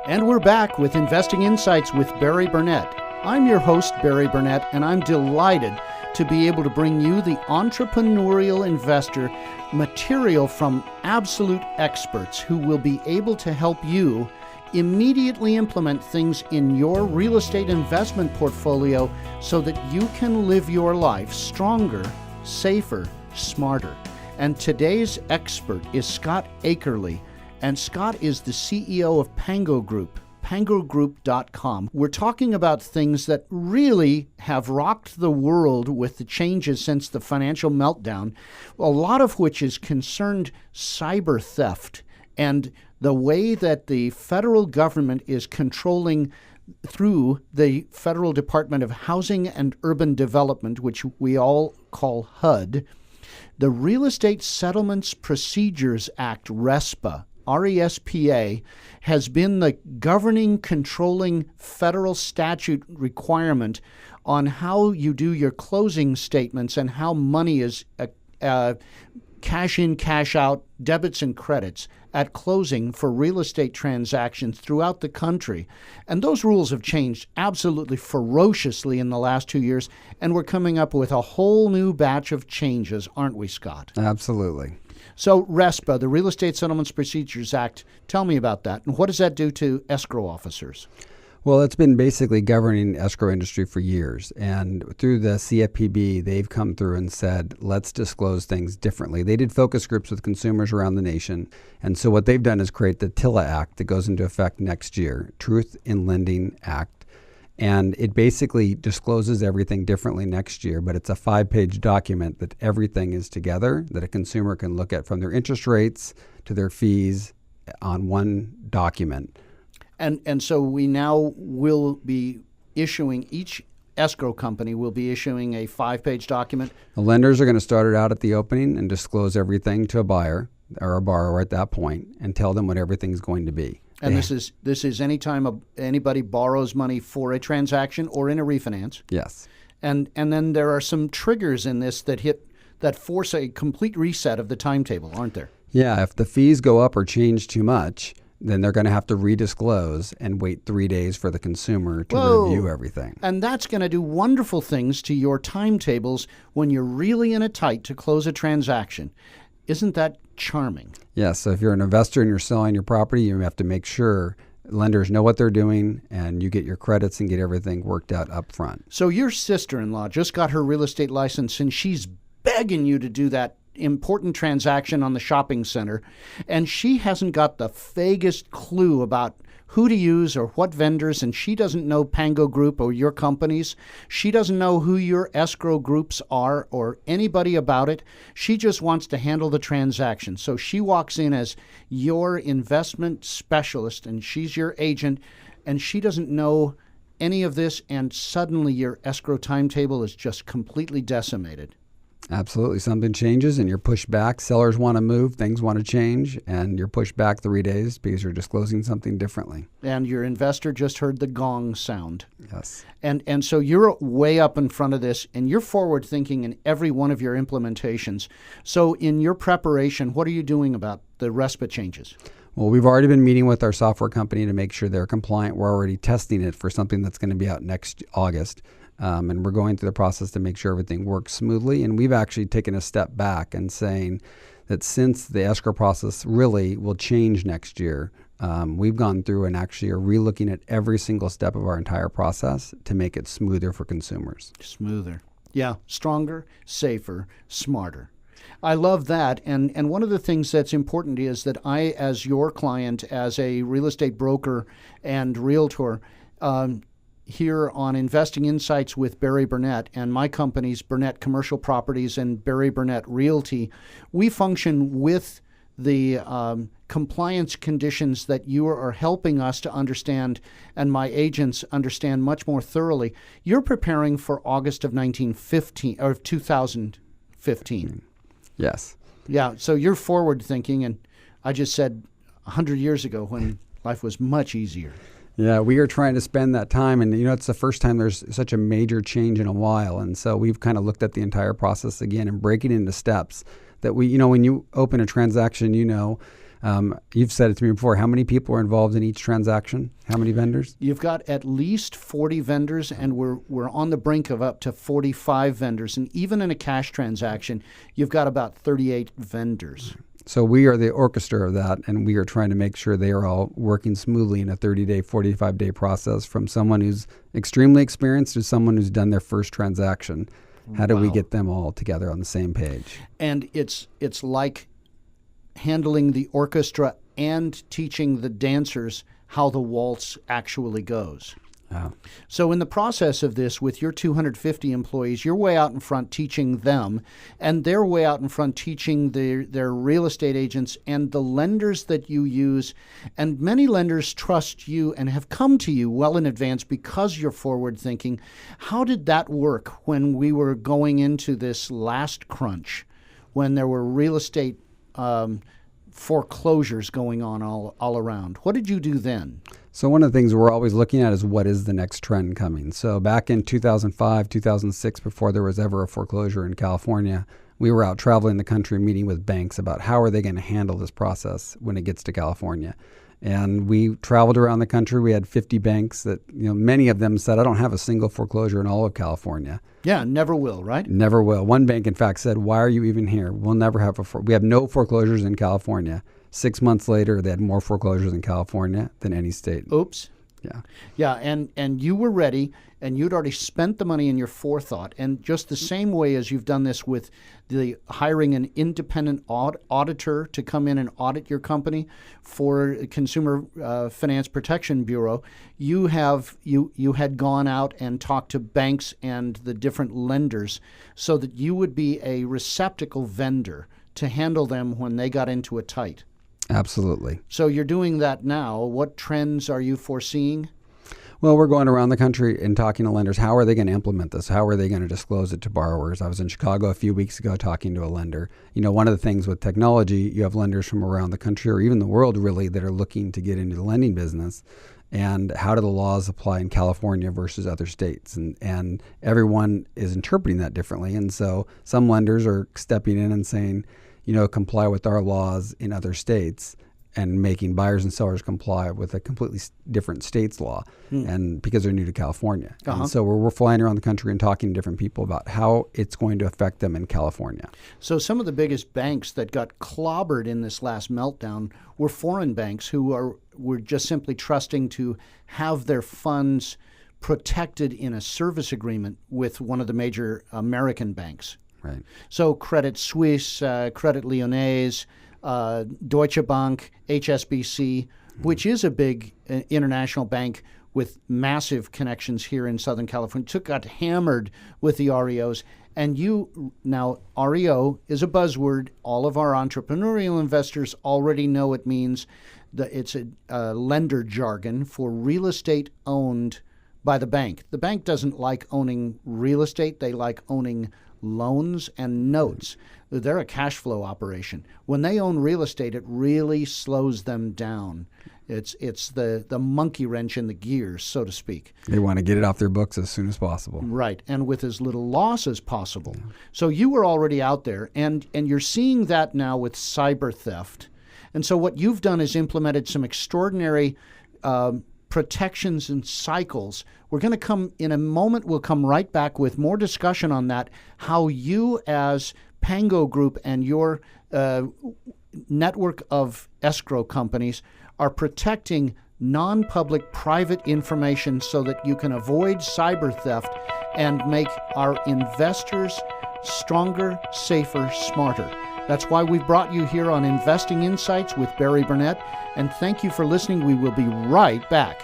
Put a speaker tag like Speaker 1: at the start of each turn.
Speaker 1: And we're back with Investing Insights with Barry Burnett. I'm your host, Barry Burnett, and I'm delighted to be able to bring you the entrepreneurial investor material from absolute experts who will be able to help you immediately implement things in your real estate investment portfolio so that you can live your life stronger, safer, smarter. And today's expert is Scott Akerley. And Scott is the CEO of Pango Group, pangogroup.com. We're talking about things that really have rocked the world with the changes since the financial meltdown, a lot of which is concerned cyber theft and the way that the federal government is controlling through the Federal Department of Housing and Urban Development, which we all call HUD, the Real Estate Settlements Procedures Act, RESPA, RESPA, has been the governing, controlling federal statute requirement on how you do your closing statements and how money is cash in, cash out, debits and credits at closing for real estate transactions throughout the country. And those rules have changed absolutely ferociously in the last 2 years, and we're coming up with a whole new batch of changes, aren't we, Scott?
Speaker 2: Absolutely.
Speaker 1: So RESPA, the Real Estate Settlements Procedures Act, tell me about that. And what does that do to escrow officers?
Speaker 2: Well, it's been basically governing the escrow industry for years. And through the CFPB, they've come through and said, let's disclose things differently. They did focus groups with consumers around the nation. And so what they've done is create the TILA Act that goes into effect next year, Truth in Lending Act. And it basically discloses everything differently next year, but it's a 5-page document that everything is together, that a consumer can look at from their interest rates to their fees on one document.
Speaker 1: And so we now will be issuing, each escrow company will be issuing a 5-page document.
Speaker 2: The lenders are going to start it out at the opening and disclose everything to a buyer or a borrower at that point and tell them what everything's going to be.
Speaker 1: And this is anytime anybody borrows money for a transaction or in a refinance.
Speaker 2: Yes.
Speaker 1: And then there are some triggers in this that force a complete reset of the timetable, aren't there?
Speaker 2: Yeah, if the fees go up or change too much, then they're going to have to redisclose and wait 3 days for the consumer to review everything.
Speaker 1: And that's going to do wonderful things to your timetables when you're really in a tight to close a transaction. Isn't that charming?
Speaker 2: Yes. So if you're an investor and you're selling your property, you have to make sure lenders know what they're doing and you get your credits and get everything worked out up front.
Speaker 1: So your sister-in-law just got her real estate license and she's begging you to do that important transaction on the shopping center, and she hasn't got the vaguest clue about who to use or what vendors, and she doesn't know Pango Group or your companies. She doesn't know who your escrow groups are or anybody about it. She just wants to handle the transaction. So she walks in as your investment specialist, and she's your agent, and she doesn't know any of this, and suddenly your escrow timetable is just completely decimated.
Speaker 2: Absolutely. Something changes and you're pushed back. Sellers want to move, things want to change, and you're pushed back 3 days because you're disclosing something differently.
Speaker 1: And your investor just heard the gong sound.
Speaker 2: Yes.
Speaker 1: And so you're way up in front of this, and you're forward thinking in every one of your implementations. So in your preparation, what are you doing about the RESPA changes?
Speaker 2: Well, we've already been meeting with our software company to make sure they're compliant. We're already testing it for something that's going to be out next August. And we're going through the process to make sure everything works smoothly. And we've actually taken a step back and saying that since the escrow process really will change next year, we've gone through and actually are relooking at every single step of our entire process to make it smoother for consumers.
Speaker 1: Smoother. Yeah, stronger, safer, smarter. I love that. And one of the things that's important is that I, as your client, as a real estate broker and realtor, here on Investing Insights with Barry Burnett and my companies, Burnett Commercial Properties and Barry Burnett Realty, we function with the compliance conditions that you are helping us to understand and my agents understand much more thoroughly. You're preparing for August of 2015.
Speaker 2: Yes.
Speaker 1: Yeah, so you're forward thinking, and I just said 100 years ago when life was much easier.
Speaker 2: Yeah, we are trying to spend that time, and it's the first time there's such a major change in a while, and so we've kind of looked at the entire process again and breaking into steps that we, when you open a transaction, You've said it to me before. How many people are involved in each transaction? How many vendors?
Speaker 1: You've got at least 40 vendors, and we're on the brink of up to 45 vendors. And even in a cash transaction, you've got about 38 vendors.
Speaker 2: So we are the orchestra of that, and we are trying to make sure they are all working smoothly in a 30-day, 45-day process, from someone who's extremely experienced to someone who's done their first transaction. How do we get them all together on the same page?
Speaker 1: And it's like handling the orchestra and teaching the dancers how the waltz actually goes.
Speaker 2: Oh.
Speaker 1: So in the process of this, with your 250 employees, you're way out in front teaching them, and they're way out in front teaching their real estate agents and the lenders that you use. And many lenders trust you and have come to you well in advance because you're forward thinking. How did that work when we were going into this last crunch, when there were real estate foreclosures going on all around? What did you do then?
Speaker 2: So one of the things we're always looking at is what is the next trend coming. So back in 2005, 2006, before there was ever a foreclosure in California, we were out traveling the country meeting with banks about how are they going to handle this process when it gets to California. And we traveled around the country. We had 50 banks that, many of them said, I don't have a single foreclosure in all of California.
Speaker 1: Yeah, never will, right?
Speaker 2: Never will. One bank, in fact, said, why are you even here? We'll never have we have no foreclosures in California. 6 months later, they had more foreclosures in California than any state.
Speaker 1: Oops.
Speaker 2: Yeah.
Speaker 1: Yeah, and you were ready, and you'd already spent the money in your forethought. And just the same way as you've done this with the hiring an independent auditor to come in and audit your company for Consumer Finance Protection Bureau, you had gone out and talked to banks and the different lenders so that you would be a receptacle vendor to handle them when they got into a tight.
Speaker 2: Absolutely.
Speaker 1: So you're doing that now. What trends are you foreseeing?
Speaker 2: Well, we're going around the country and talking to lenders. How are they going to implement this? How are they going to disclose it to borrowers? I was in Chicago a few weeks ago talking to a lender. One of the things with technology, you have lenders from around the country or even the world really that are looking to get into the lending business. And how do the laws apply in California versus other states? And everyone is interpreting that differently. And so some lenders are stepping in and saying, comply with our laws in other states and making buyers and sellers comply with a completely different state's law, and because they're new to California.
Speaker 1: Uh-huh.
Speaker 2: And so we're flying around the country and talking to different people about how it's going to affect them in California.
Speaker 1: So some of the biggest banks that got clobbered in this last meltdown were foreign banks who were just simply trusting to have their funds protected in a service agreement with one of the major American banks.
Speaker 2: Right.
Speaker 1: So Credit Suisse, Credit Lyonnais, Deutsche Bank, HSBC, which is a big international bank with massive connections here in Southern California, got hammered with the REOs. And now REO is a buzzword. All of our entrepreneurial investors already know it means that it's a lender jargon for real estate owned by the bank. The bank doesn't like owning real estate. They like owning loans and notes. They're a cash flow operation. When they own real estate, it really slows them down. It's the monkey wrench in the gears, so to speak.
Speaker 2: They want to get it off their books as soon as possible.
Speaker 1: Right, and with as little loss as possible. Yeah. So you were already out there, and you're seeing that now with cyber theft. And so what you've done is implemented some extraordinary protections and cycles. We're going to come in a moment. We'll come right back with more discussion on that, how you as Pango Group and your network of escrow companies are protecting non-public private information so that you can avoid cyber theft and make our investors stronger, safer, smarter. That's why we brought you here on Investing Insights with Barry Burnett. And thank you for listening. We will be right back.